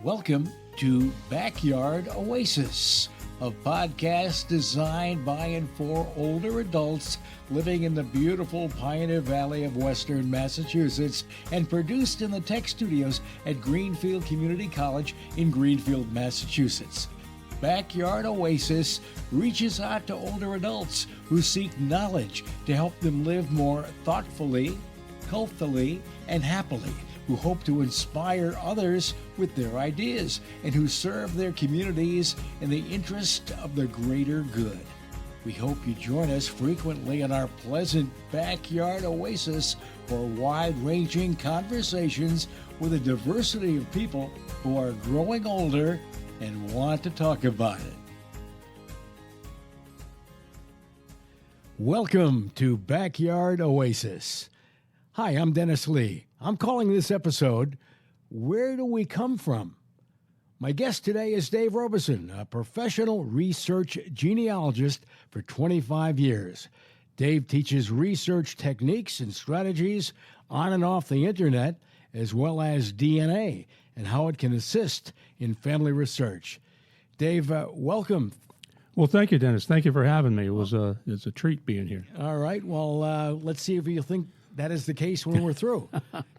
Welcome to Backyard Oasis, a podcast designed by and for older adults living in the beautiful Pioneer Valley of Western Massachusetts and produced in the tech studios at Greenfield Community College in Greenfield, Massachusetts. Backyard Oasis reaches out to older adults who seek knowledge to help them live more thoughtfully, healthily, and happily, who hope to inspire others with their ideas, and who serve their communities in the interest of the greater good. We hope you join us frequently in our pleasant Backyard Oasis for wide-ranging conversations with a diversity of people who are growing older and want to talk about it. Welcome to Backyard Oasis. Hi, I'm Dennis Lee. I'm calling this episode, Where Do We Come From? My guest today is Dave Robison, a professional research genealogist for 25 years. Dave teaches research techniques and strategies on and off the internet, as well as DNA and how it can assist in family research. Dave, welcome. Well, thank you, Dennis. Thank you for having me. It's a treat being here. All right. Well, let's see if you think that is the case when we're through.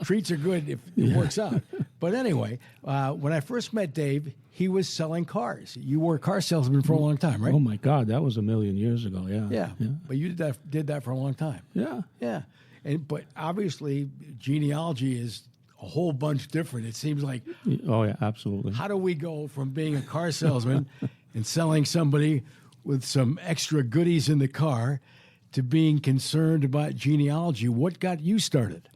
Treats are good if it works out. But anyway, when I first met Dave, he was selling cars. You were a car salesman for a long time, right? Oh, my God. That was a million years ago, yeah. Yeah. But you did that for a long time. Yeah. Yeah. But obviously, genealogy is a whole bunch different. It seems like... Oh, yeah, absolutely. How do we go from being a car salesman and selling somebody with some extra goodies in the car to being concerned about genealogy? What got you started?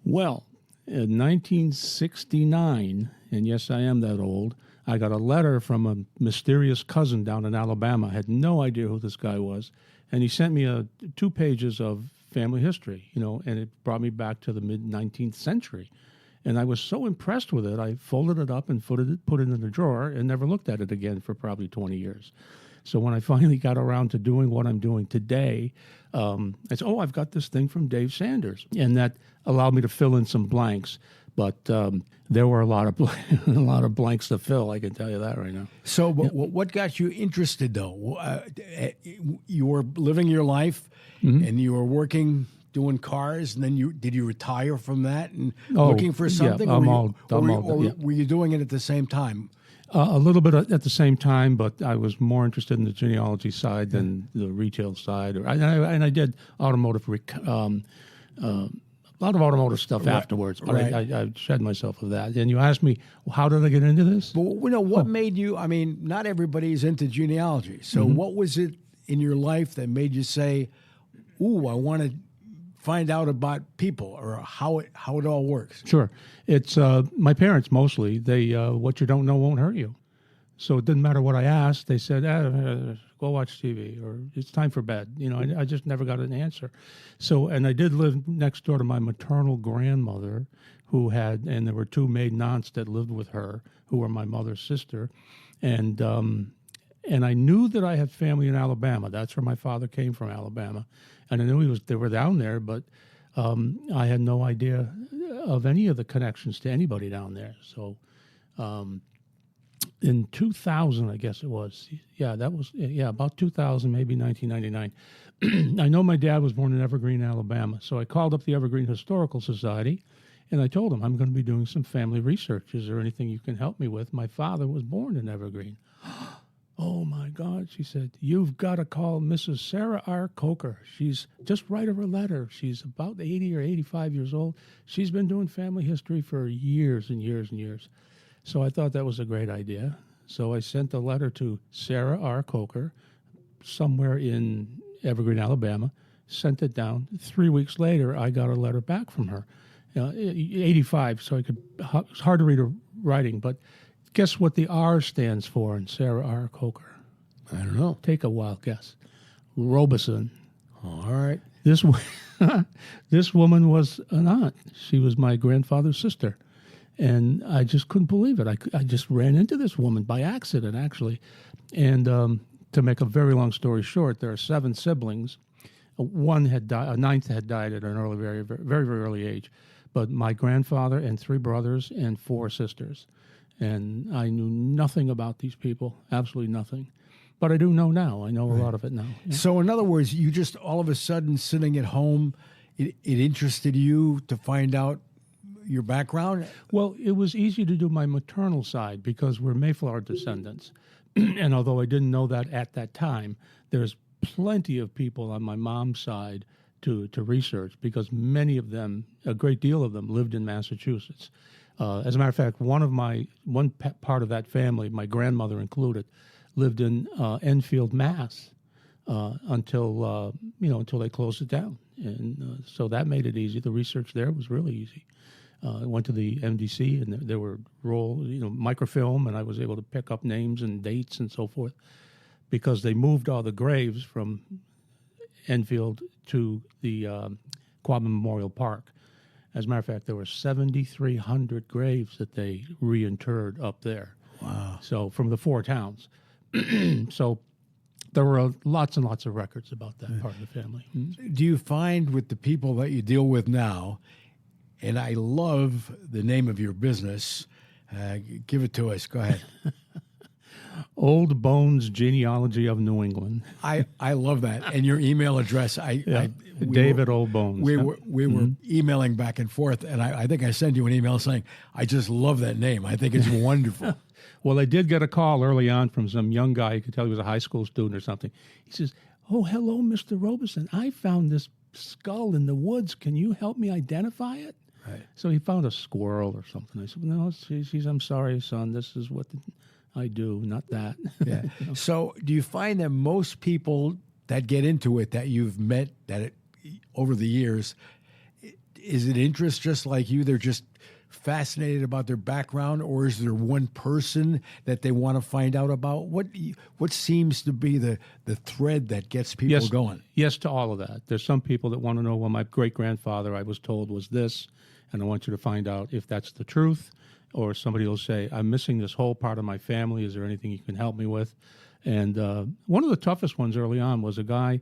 Well, in 1969, and yes, I am that old, I got a letter from a mysterious cousin down in Alabama. I had no idea who this guy was. And he sent me 2 pages of family history, and it brought me back to the mid-19th century. And I was so impressed with it, I folded it up and put it in the drawer and never looked at it again for probably 20 years. So when I finally got around to doing what I'm doing today, I said, I've got this thing from Dave Sanders. And that allowed me to fill in some blanks. But there were a lot of blanks to fill, I can tell you that right now. So what got you interested, though? You were living your life, and you were working, doing cars, and then did you retire from that and looking for something? Yeah, or were you doing it at the same time? A little bit at the same time, but I was more interested in the genealogy side than the retail side. And I did automotive, a lot of automotive stuff afterwards, but I shed myself of that. And you asked me, how did I get into this? Well, what made you, not everybody's into genealogy. So what was it in your life that made you say, I want to find out about people or how it all works? Sure. It's my parents mostly. They what you don't know won't hurt you. So it didn't matter what I asked. They said, go watch TV or it's time for bed. I just never got an answer. So, and I did live next door to my maternal grandmother and there were 2 maiden aunts that lived with her who were my mother's sister. And I knew that I had family in Alabama. That's where my father came from, Alabama. And I knew they were down there, but I had no idea of any of the connections to anybody down there. So in 2000, I guess it was. About 2000, maybe 1999. I know my dad was born in Evergreen, Alabama. So I called up the Evergreen Historical Society, and I told them, I'm going to be doing some family research. Is there anything you can help me with? My father was born in Evergreen. Oh, my God, she said, you've got to call Mrs. Sarah R. Coker. Just write her a letter. She's about 80 or 85 years old. She's been doing family history for years and years and years. So I thought that was a great idea. So I sent a letter to Sarah R. Coker somewhere in Evergreen, Alabama, sent it down. 3 weeks later, I got a letter back from her. 85, so it's hard to read her writing, but guess what the R stands for in Sarah R. Coker? I don't know. Take a wild guess. Robison. All right. This woman was an aunt. She was my grandfather's sister. And I just couldn't believe it. I just ran into this woman by accident, actually. And to make a very long story short, there are 7 siblings. One had died, a 9th had died at an very, very early age. But my grandfather and 3 brothers and 4 sisters. And I knew nothing about these people, absolutely nothing. But I do know now. I know a lot of it now. Yeah. So, in other words, you just all of a sudden sitting at home, it interested you to find out your background? Well, it was easy to do my maternal side because we're Mayflower descendants. And although I didn't know that at that time, there's plenty of people on my mom's side to research because many of them, a great deal of them, lived in Massachusetts. As a matter of fact, one part of that family, my grandmother included, lived in Enfield, Mass, until they closed it down, and so that made it easy. The research there was really easy. I went to the MDC, and there were microfilm, and I was able to pick up names and dates and so forth, because they moved all the graves from Enfield to the Quabbin Memorial Park. As a matter of fact, there were 7,300 graves that they reinterred up there. Wow. So from the 4 towns. So there were lots and lots of records about that part of the family. Do you find with the people that you deal with now, and I love the name of your business, give it to us. Go ahead. Old Bones Genealogy of New England. I love that. And your email address. David Old Bones. We were emailing back and forth, and I think I sent you an email saying, I just love that name. I think it's wonderful. Well, I did get a call early on from some young guy. You could tell he was a high school student or something. He says, "Oh, hello, Mr. Robison. I found this skull in the woods. Can you help me identify it?" Right. So he found a squirrel or something. I said, "No, I'm sorry, son. This is what I do, not that." Yeah. So do you find that most people that get into it that you've met over the years, is it interest just like you? They're just fascinated about their background, or is there one person that they want to find out about? What seems to be the thread that gets people going? Yes, to all of that. There's some people that want to know, well, my great-grandfather, I was told, was this, and I want you to find out if that's the truth. Or somebody will say, I'm missing this whole part of my family. Is there anything you can help me with? And one of the toughest ones early on was a guy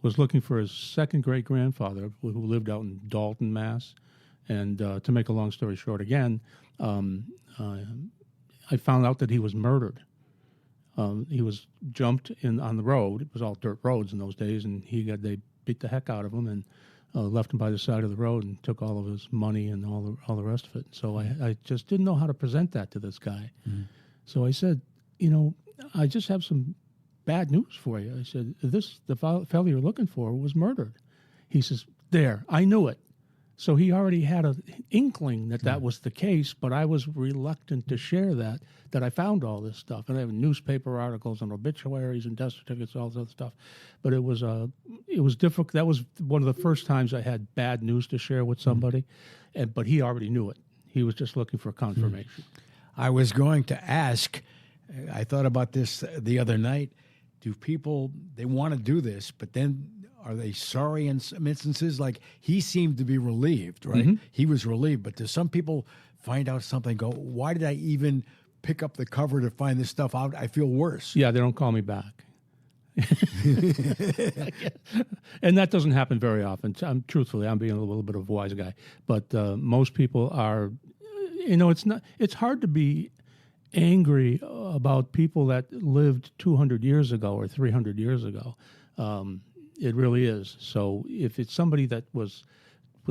was looking for his second great-grandfather who lived out in Dalton, Mass. And to make a long story short again, I found out that he was murdered. He was jumped on the road. It was all dirt roads in those days, and they beat the heck out of him and left him by the side of the road and took all of his money and all the rest of it. So I just didn't know how to present that to this guy. Mm-hmm. So I said, I just have some bad news for you. I said, the fellow you're looking for was murdered. He says, there, I knew it. So he already had an inkling that was the case, but I was reluctant to share that I found all this stuff. And I have newspaper articles and obituaries and death certificates, all this other stuff. But it was difficult. That was one of the first times I had bad news to share with somebody, but he already knew it. He was just looking for confirmation. I was going to ask, I thought about this the other night, do people, they want to do this, but then are they sorry in some instances? Like, he seemed to be relieved, right? Mm-hmm. He was relieved. But do some people find out something, go, why did I even pick up the cover to find this stuff out? I feel worse. Yeah, they don't call me back. And that doesn't happen very often. Truthfully, I'm being a little bit of a wise guy. But most people are, it's hard to be angry about people that lived 200 years ago or 300 years ago. It really is. So if it's somebody that was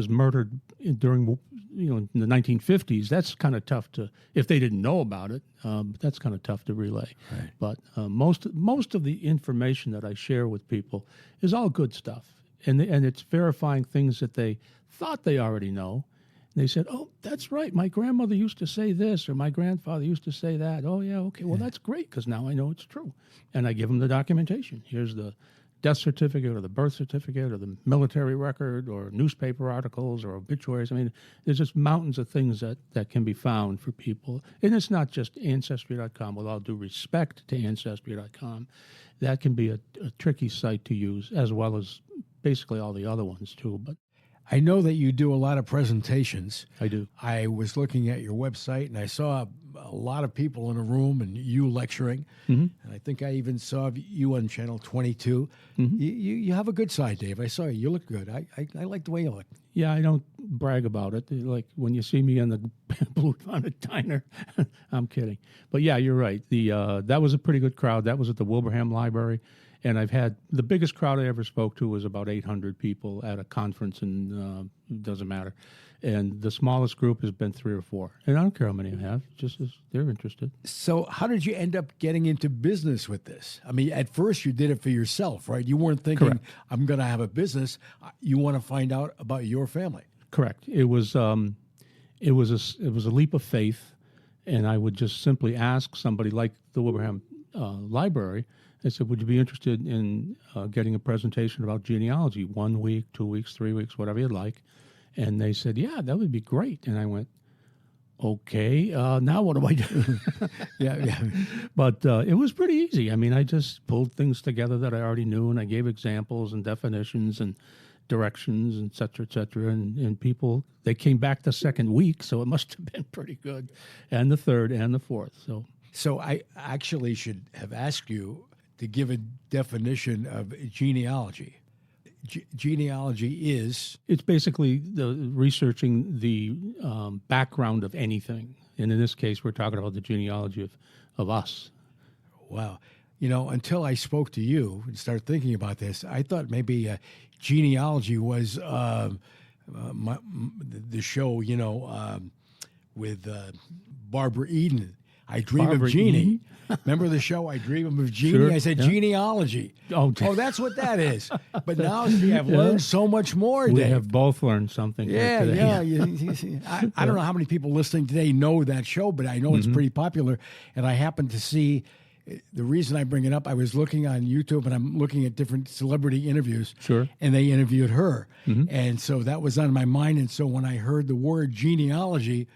murdered during in the 1950s, that's kind of tough to, if they didn't know about it, that's kind of tough to relay. Right. But most of the information that I share with people is all good stuff, and it's verifying things that they thought they already know. And they said, "Oh, that's right. My grandmother used to say this, or my grandfather used to say that." Oh, yeah, okay. Well, that's great because now I know it's true, and I give them the documentation. Here's the death certificate or the birth certificate or the military record or newspaper articles or obituaries. I mean, there's just mountains of things that can be found for people. And it's not just Ancestry.com. With all due respect to Ancestry.com, that can be a tricky site to use, as well as basically all the other ones too. But I know that you do a lot of presentations. I do. I was looking at your website, and I saw a lot of people in a room and you lecturing. Mm-hmm. And I think I even saw you on Channel 22. Mm-hmm. You have a good side, Dave. I saw you. You look good. I like the way you look. Yeah, I don't brag about it. Like when you see me in the Blue Bonnet Diner, I'm kidding. But yeah, you're right. That was a pretty good crowd. That was at the Wilbraham Library. And I've had the biggest crowd I ever spoke to was about 800 people at a conference, and it doesn't matter. And the smallest group has been 3 or 4. And I don't care how many I have, just as they're interested. So how did you end up getting into business with this? I mean, at first you did it for yourself, right? You weren't thinking, Correct. I'm going to have a business. You want to find out about your family. Correct. It was a leap of faith, and I would just simply ask somebody like the Wilbraham Library. I said, would you be interested in getting a presentation about genealogy, 1 week, 2 weeks, 3 weeks, whatever you'd like? And they said, yeah, that would be great. And I went, okay, now what do I do? Yeah. But it was pretty easy. I mean, I just pulled things together that I already knew, and I gave examples and definitions and directions, and et cetera. And people, they came back the second week, so it must have been pretty good, and the third and the fourth. So I actually should have asked you to give a definition of genealogy. Genealogy is? It's basically researching the background of anything. And in this case, we're talking about the genealogy of us. Wow. You know, until I spoke to you and started thinking about this, I thought maybe genealogy was the show, with Barbara Eden. I Dream Barbara of Jeannie. Eden? Remember the show I Dream of Jeannie? Sure, I said yeah. genealogy. Oh, that's what that is. But now see, I've learned so much more, we Dave. have both learned something. Yeah. I don't know how many people listening today know that show, but I know it's pretty popular. And I happened to see, the reason I bring it up, I was looking on YouTube and I'm looking at different celebrity interviews. Sure. And they interviewed her. And so that was on my mind. And so when I heard the word genealogy,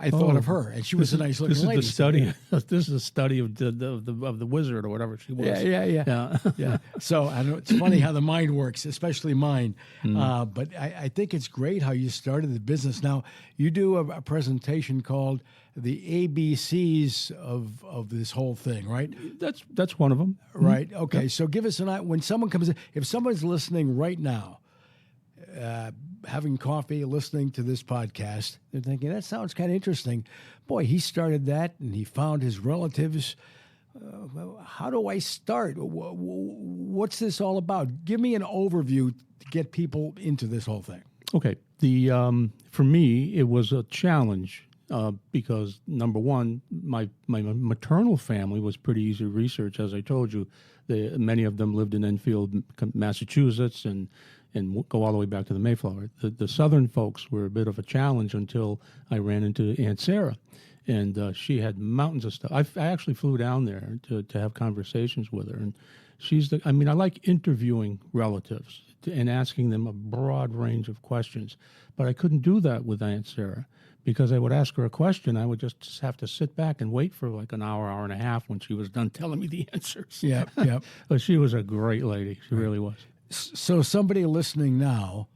I thought of her, and she was a nice looking lady. This is a study of the wizard or whatever she was. Yeah. So I know it's funny how the mind works, especially mine. But I think it's great how you started the business. Now you do a presentation called the ABCs of this whole thing, right? That's one of them, right? Okay, so give us when someone comes in, if someone's listening right now. Having coffee, listening to this podcast, they're thinking, that sounds kind of interesting. Boy, he started that and he found his relatives. How do I start? What's this all about? Give me an overview to get people into this whole thing. Okay. For me, it was a challenge because, number one, my maternal family was pretty easy to research. As I told you, many of them lived in Enfield, Massachusetts, and go all the way back to the Mayflower. The southern folks were a bit of a challenge until I ran into Aunt Sarah, and she had mountains of stuff. I actually flew down there to have conversations with her, and I like interviewing relatives and asking them a broad range of questions, but I couldn't do that with Aunt Sarah because I would ask her a question. I would just have to sit back and wait for like an hour and a half when she was done telling me the answers. Yeah. But she was a great lady. She really was. So somebody listening now,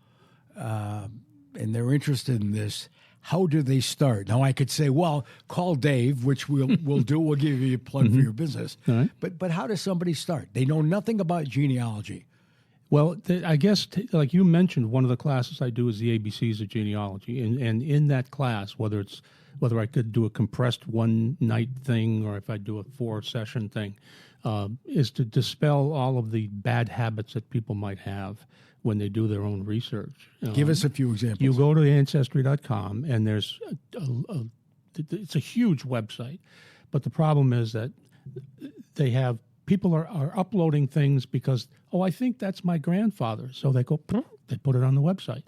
and they're interested in this, how do they start? Now, I could say, well, call Dave, which we'll do. We'll give you a plug for your business. All right. But how does somebody start? They know nothing about genealogy. Well, I guess, like you mentioned, one of the classes I do is the ABCs of genealogy. And in that class, whether I could do a compressed one-night thing or if I do a 4-session thing, is to dispel all of the bad habits that people might have when they do their own research. Give us a few examples. You go to Ancestry.com, and there's it's a huge website. But the problem is that people are uploading things because, I think that's my grandfather. So they go, they put it on the website.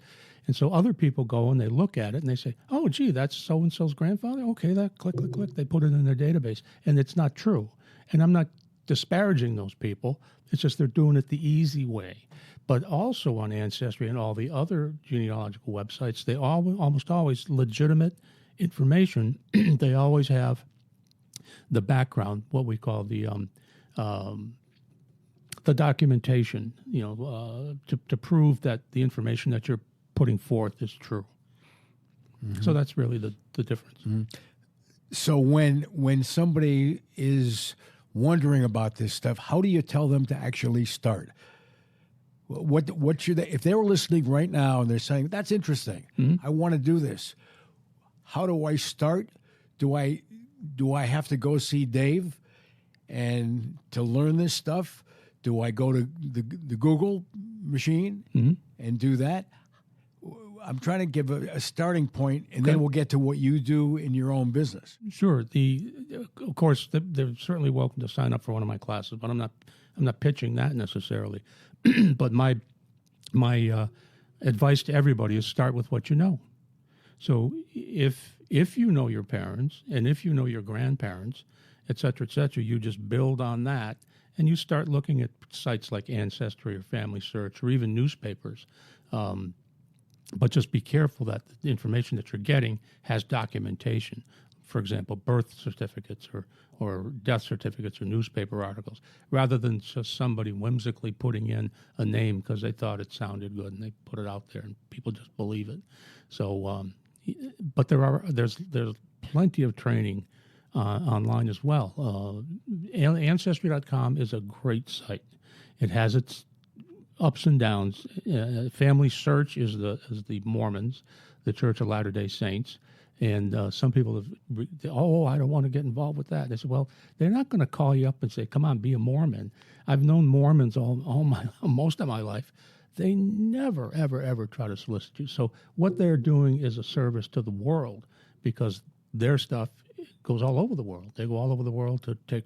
And so other people go and they look at it and they say, oh, gee, that's so-and-so's grandfather? Okay, that click. They put it in their database. And it's not true. And I'm not disparaging those people. It's just they're doing it the easy way. But also on Ancestry and all the other genealogical websites, they almost always legitimate information. They always have the background, what we call the documentation, to prove that the information that you're putting forth is true. Mm-hmm. So that's really the difference. Mm-hmm. So when somebody is wondering about this stuff, how do you tell them to actually start? What should they, if they were listening right now and they're saying, that's interesting, I want to do this. How do I start? Do I have to go see Dave and to learn this stuff? Do I go to the Google machine and do that? I'm trying to give a starting point, and then we'll get to what you do in your own business. Sure. Of course, they're certainly welcome to sign up for one of my classes, but I'm not pitching that necessarily. But my advice to everybody is start with what you know. So if you know your parents and if you know your grandparents, et cetera, you just build on that, and you start looking at sites like Ancestry or Family Search or even newspapers. But just be careful that the information that you're getting has documentation. For example, birth certificates or death certificates or newspaper articles, rather than just somebody whimsically putting in a name because they thought it sounded good and they put it out there and people just believe it. So, but there's plenty of training online as well. Ancestry.com is a great site. It has its ups and downs. Family Search is the Mormons, the Church of Latter-day Saints. And some people have, I don't want to get involved with that. They said, well, they're not going to call you up and say, come on, be a Mormon. I've known Mormons most of my life. They never, ever, ever try to solicit you. So what they're doing is a service to the world because their stuff goes all over the world. They go all over the world to take,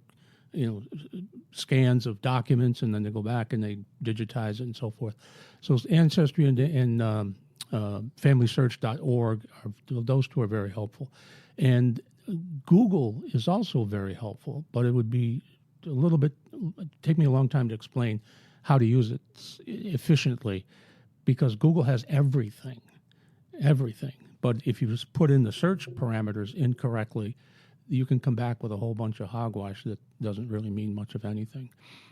scans of documents, and then they go back and they digitize it and so forth. So Ancestry and FamilySearch.org, those two are very helpful. And Google is also very helpful, but it would be take me a long time to explain how to use it efficiently because Google has everything. But if you just put in the search parameters incorrectly, you can come back with a whole bunch of hogwash that doesn't really mean much of anything.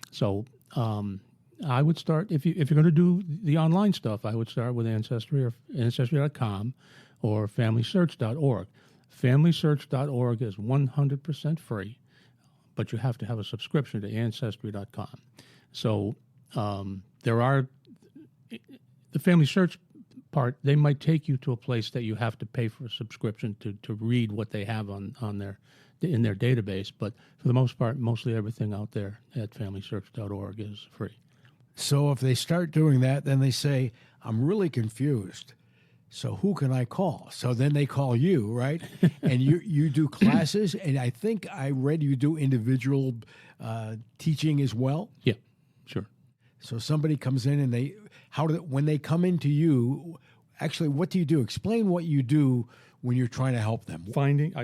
So I would start, if you're going to do the online stuff, I would start with Ancestry or Ancestry.com or FamilySearch.org. FamilySearch.org is 100% free, but you have to have a subscription to Ancestry.com. So there are, the Family Search part, they might take you to a place that you have to pay for a subscription to read what they have in their database. But for the most part, mostly everything out there at FamilySearch.org is free. So if they start doing that, then they say, I'm really confused. So who can I call? So then they call you, right? And you do classes, and I think I read you do individual teaching as well. Yeah, sure. So somebody comes in and when they come into you, actually, what do you do? Explain what you do when you're trying to help them.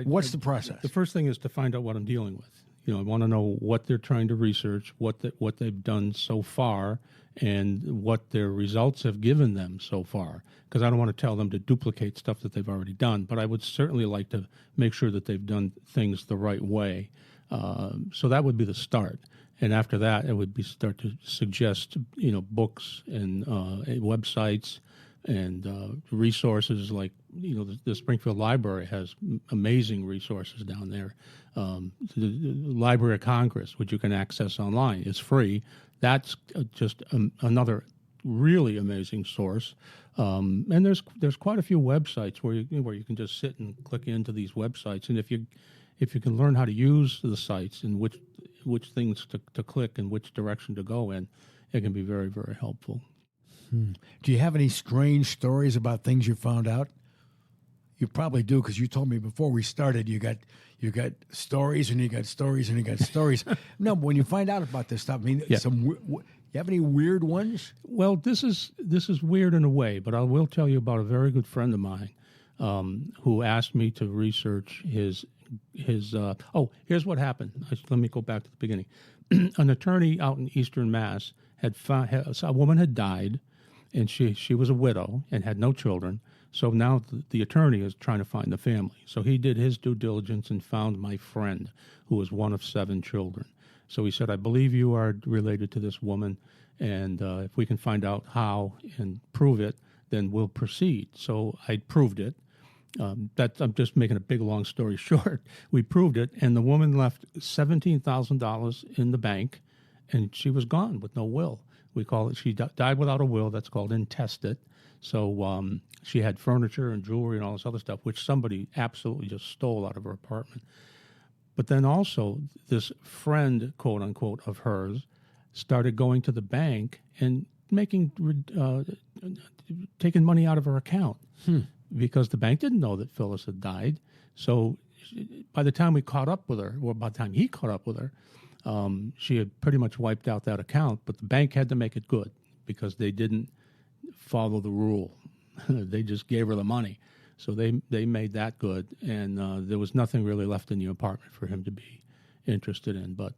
What's the process? The first thing is to find out what I'm dealing with. I want to know what they're trying to research, what they've done so far, and what their results have given them so far. Because I don't want to tell them to duplicate stuff that they've already done, but I would certainly like to make sure that they've done things the right way. So that would be the start. And after that, it would be start to suggest, books and websites and resources like, the Springfield Library has amazing resources down there. The Library of Congress, which you can access online, is free. That's just another really amazing source. And there's quite a few websites where you can just sit and click into these websites. And if you can learn how to use the sites and which things to click and which direction to go in, it can be very, very helpful. Do you have any strange stories about things you found out? You probably do, because you told me before we started you got stories and you got stories and you got stories. No, but when you find out about this stuff, you have any weird ones? Well, this is weird in a way, but I will tell you about a very good friend of mine who asked me to research his. Here's what happened. Let me go back to the beginning. An attorney out in Eastern Mass a woman had died, and she was a widow and had no children. So now the attorney is trying to find the family. So he did his due diligence and found my friend, who was one of 7 children. So he said, I believe you are related to this woman, and if we can find out how and prove it, then we'll proceed. So I proved it. I'm just making a big, long story short. We proved it, and the woman left $17,000 in the bank, and she was gone with no will. We call it, she died without a will. That's called intestate. So she had furniture and jewelry and all this other stuff, which somebody absolutely just stole out of her apartment. But then also this friend, quote unquote, of hers started going to the bank and taking money out of her account because the bank didn't know that Phyllis had died. So by the time we caught up with her, or by the time he caught up with her, she had pretty much wiped out that account. But the bank had to make it good because they didn't follow the rule. They just gave her the money. So they made that good, and there was nothing really left in the apartment for him to be interested in. But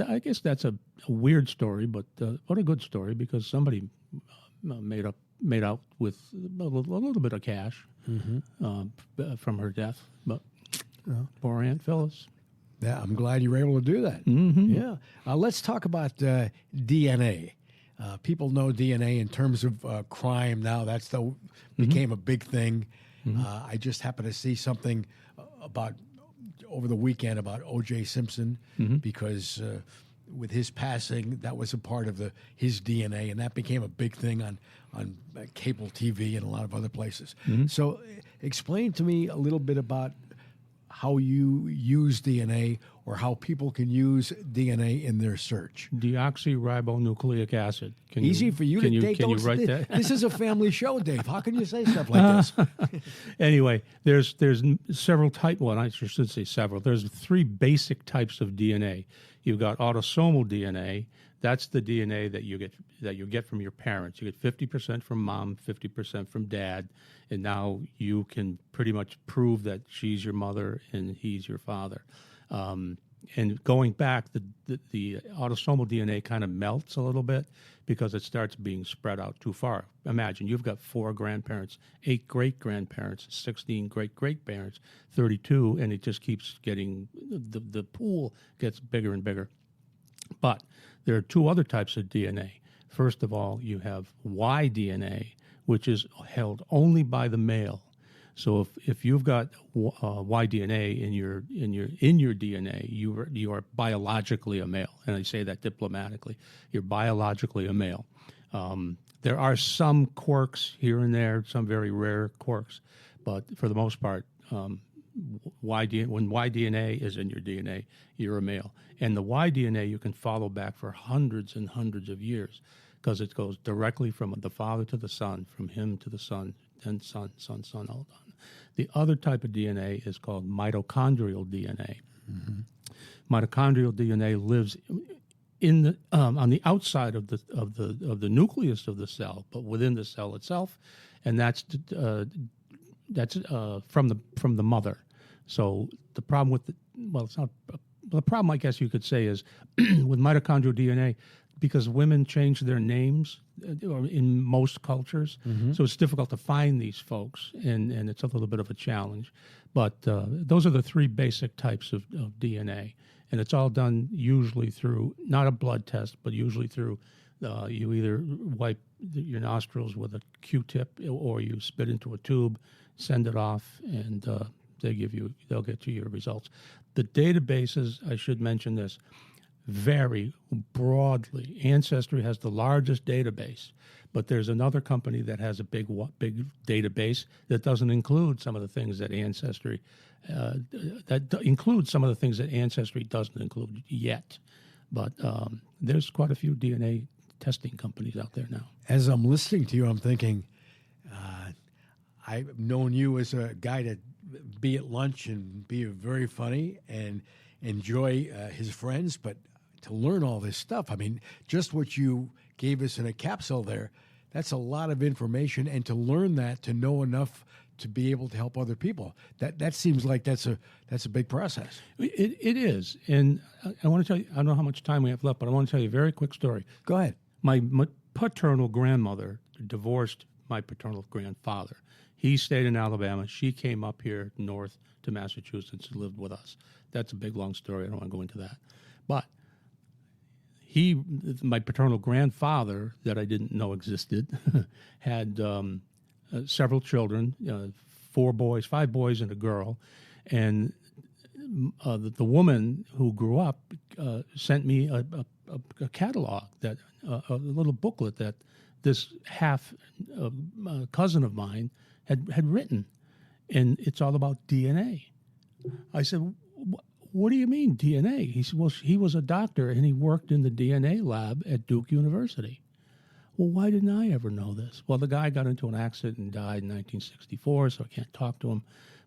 I guess that's a weird story, but what a good story because somebody made out with a little bit of cash from her death. But poor Aunt Phyllis. Yeah, I'm glad you were able to do that. Mm-hmm. Yeah. Let's talk about DNA. People know DNA in terms of crime now. That's became a big thing. I just happened to see something about over the weekend about O.J. Simpson because with his passing, that was a part of his DNA, and that became a big thing on cable TV and a lot of other places. So explain to me a little bit about how you use DNA or how people can use DNA in their search. Deoxyribonucleic acid. Easy for you to Dave, can you write that? This is a family show, Dave. How can you say stuff like this? Anyway, there's several types. Well, I should say several. There's 3 basic types of DNA. You've got autosomal DNA. That's the DNA that you get from your parents. You get 50% from mom, 50% from dad, and now you can pretty much prove that she's your mother and he's your father. And going back, the autosomal DNA kind of melts a little bit because it starts being spread out too far. Imagine you've got 4 grandparents, 8 great-grandparents, 16 great-great-parents, 32, and it just keeps getting, the pool gets bigger and bigger. But there are 2 other types of DNA. First of all, you have Y DNA, which is held only by the male. So if you've got Y DNA in your DNA, you are biologically a male, and I say that diplomatically. You're biologically a male. There are some quirks here and there, some very rare quirks, but for the most part, when Y DNA is in your DNA, you're a male. And the Y DNA you can follow back for hundreds and hundreds of years because it goes directly from the father to the son, from him to the son, then son, all done. The other type of DNA is called mitochondrial DNA. Mitochondrial DNA lives in the on the outside of the nucleus of the cell, but within the cell itself, and that's from the mother. So the problem with it's not the problem, I guess you could say, is with mitochondrial DNA, because women change their names in most cultures, so it's difficult to find these folks, and it's a little bit of a challenge. But those are the 3 basic types of DNA, and it's all done usually through, not a blood test, but usually through, you either wipe your nostrils with a Q-tip or you spit into a tube, send it off, and they'll get you your results. The databases, I should mention this, vary broadly. Ancestry has the largest database, but there's another company that has a big database that doesn't include some of the things that Ancestry includes some of the things that Ancestry doesn't include yet. But there's quite a few DNA testing companies out there now. As I'm listening to you, I'm thinking, I've known you as a guy to be at lunch and be very funny and enjoy his friends, but to learn all this stuff, I mean, just what you gave us in a capsule there, that's a lot of information, and to learn that, to know enough to be able to help other people, that seems like that's a big process. It is, and I want to tell you, I don't know how much time we have left, but I want to tell you a very quick story. Go ahead. My paternal grandmother divorced my paternal grandfather. He stayed in Alabama. She came up here north to Massachusetts and lived with us. That's a big, long story. I don't want to go into that. But my paternal grandfather, that I didn't know existed, had several children, 5 boys and a girl. And the woman who grew up sent me a catalog, that a little booklet that this half cousin of mine had written, and it's all about DNA. I said, what do you mean DNA? He said, well, he was a doctor and he worked in the DNA lab at Duke University. Well, why didn't I ever know this? Well, the guy got into an accident and died in 1964, so I can't talk to him.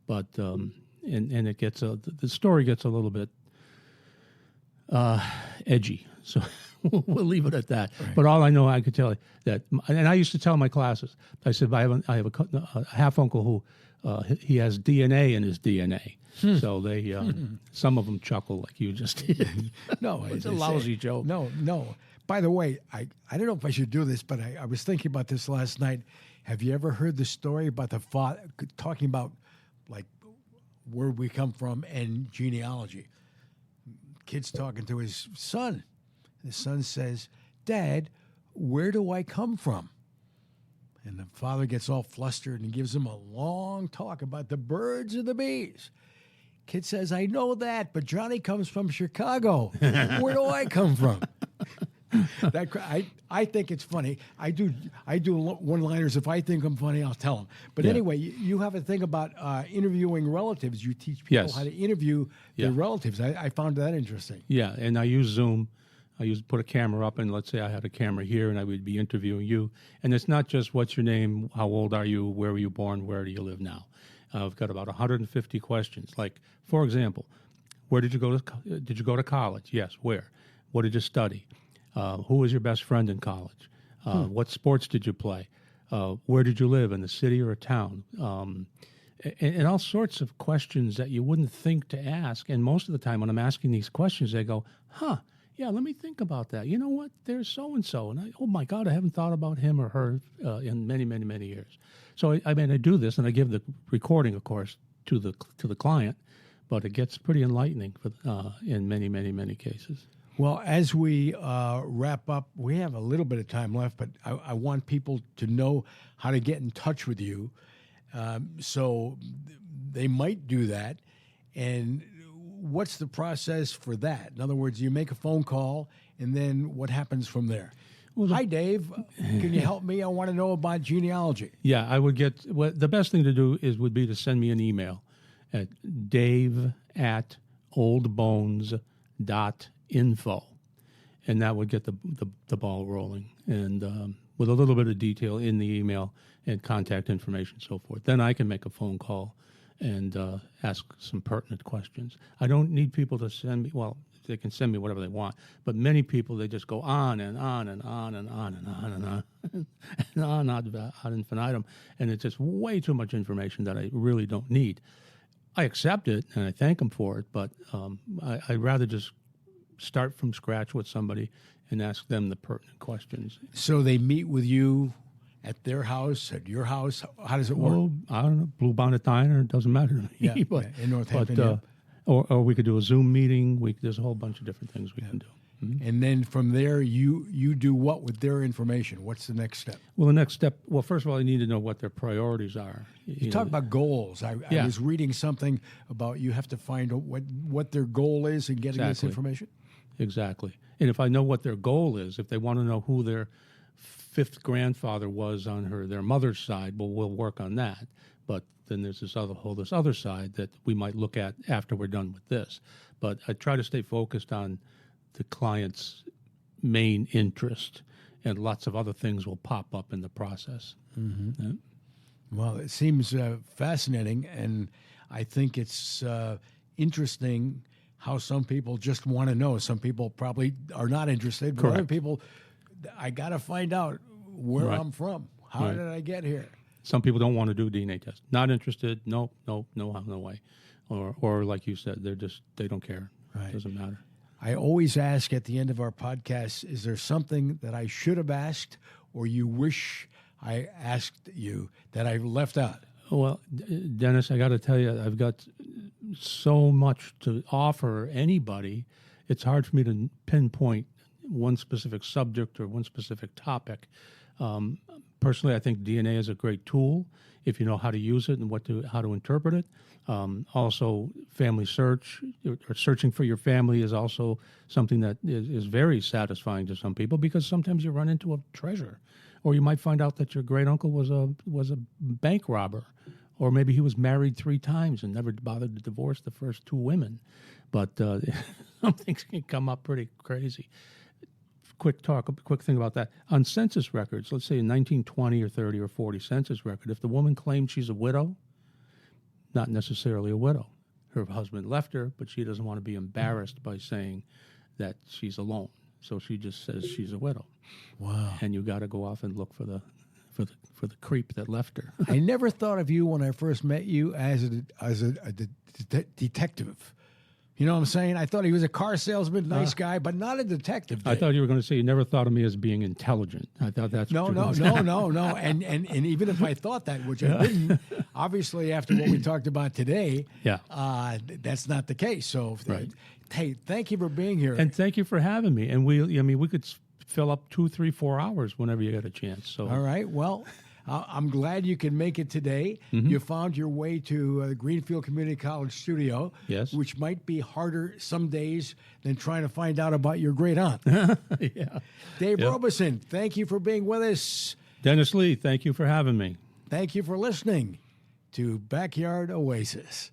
But and it gets the story gets a little bit edgy, so we'll leave it at that. Right. But all I know, I could tell you that, and I used to tell my classes, I said, I have a half uncle who he has DNA in his DNA. So they some of them chuckle like you just did. No, it's a lousy joke. No. By the way, I don't know if I should do this, but I was thinking about this last night. Have you ever heard the story about the father talking about like where we come from and genealogy? Kid's talking to his son. The son says, "Dad, where do I come from?" And the father gets all flustered and gives him a long talk about the birds and the bees. Kid says, "I know that, but Johnny comes from Chicago. Where do I come from?" I think it's funny. I do one-liners. If I think I'm funny, I'll tell them. But anyway, you have a thing about interviewing relatives. You teach people how to interview their relatives. I found that interesting. Yeah, and I use Zoom. I put a camera up, and let's say I had a camera here, and I would be interviewing you. And it's not just what's your name, how old are you, where were you born, where do you live now. I've got about 150 questions. Like, for example, where did you go to? Did you go to college? Yes. Where? What did you study? Who was your best friend in college? What sports did you play? Where did you live, in the city or a town? And all sorts of questions that you wouldn't think to ask. And most of the time when I'm asking these questions, they go, yeah, let me think about that. You know what? There's so-and-so. And oh, my God, I haven't thought about him or her in many, many, many years. So, I do this, and I give the recording, of course, to the client, but it gets pretty enlightening in many, many, many cases. Well, as we wrap up, we have a little bit of time left, but I want people to know how to get in touch with you. So they might do that. And what's the process for that? In other words, you make a phone call, and then what happens from there? Well, hi, Dave. Can you help me? I want to know about genealogy. Yeah, I would get the best thing to do would be to send me an email at dave@oldbones.info, and that would get the ball rolling, and with a little bit of detail in the email and contact information and so forth. Then I can make a phone call and ask some pertinent questions. I don't need people to send me, well, they can send me whatever they want, but many people, they just go on and on and on and on and on and on and on ad infinitum, and it's just way too much information that I really don't need. I accept it and I thank them for it, but I'd rather just start from scratch with somebody and ask them the pertinent questions. So they meet with you at their house, at your house? How does it work? Well, I don't know, Blue Bonnet Diner, it doesn't matter to me. Yeah, but, in Northampton. Or we could do a Zoom meeting. There's a whole bunch of different things we can do. Mm-hmm. And then from there, you do what with their information? What's the next step? Well, the next step, first of all, you need to know what their priorities are. You talk about goals. I was reading something about you have to find out what their goal is in getting this information. Exactly. And if I know what their goal is, if they want to know who their fifth grandfather was on their mother's side, well, we'll work on that. But then there's this other side that we might look at after we're done with this. But I try to stay focused on the client's main interest, and lots of other things will pop up in the process. Mm-hmm. Yeah. Well, it seems fascinating, and I think it's interesting how some people just want to know. Some people probably are not interested, but other people, I got to find out where I'm from. How did I get here? Some people don't want to do DNA tests. Not interested. No way. Or like you said, they don't care. Right. It doesn't matter. I always ask at the end of our podcast, is there something that I should have asked or you wish I asked you that I left out? Well, Dennis, I got to tell you, I've got so much to offer anybody. It's hard for me to pinpoint one specific subject or one specific topic. Personally, I think DNA is a great tool if you know how to use it and how to interpret it. Also, family search or searching for your family is also something that is very satisfying to some people, because sometimes you run into a treasure, or you might find out that your great uncle was a bank robber, or maybe he was married 3 times and never bothered to divorce the first 2 women. But some things can come up pretty crazy. Quick thing about that. On census records, let's say in 1920 or 30 or 40 census record, if the woman claimed she's a widow, not necessarily a widow. Her husband left her, but she doesn't want to be embarrassed by saying that she's alone. So she just says she's a widow. Wow. And you got to go off and look for the creep that left her. I never thought of you when I first met you as a detective. You know what I'm saying? I thought he was a car salesman, nice guy, but not a detective. I thought you were going to say you never thought of me as being intelligent. I thought that's no. And even if I thought that, which I didn't, obviously after what we talked about today, that's not the case. So, right. Hey, thank you for being here, and thank you for having me. And we could fill up 2, 3, 4 hours whenever you get a chance. So, all right, well. I'm glad you can make it today. Mm-hmm. You found your way to Greenfield Community College studio, yes, which might be harder some days than trying to find out about your great aunt. Yeah. Dave Robison, thank you for being with us. Dennis Lee, thank you for having me. Thank you for listening to Backyard Oasis.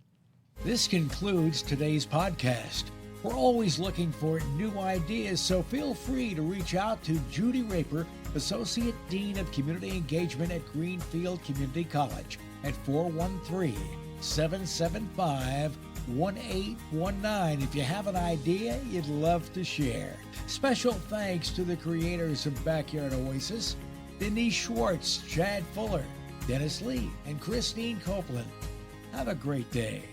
This concludes today's podcast. We're always looking for new ideas, so feel free to reach out to Judy Raper, Associate Dean of Community Engagement at Greenfield Community College, at 413-775-1819 if you have an idea you'd love to share. Special thanks to the creators of Backyard Oasis, Denise Schwartz, Chad Fuller, Dennis Lee, and Christine Copeland. Have a great day.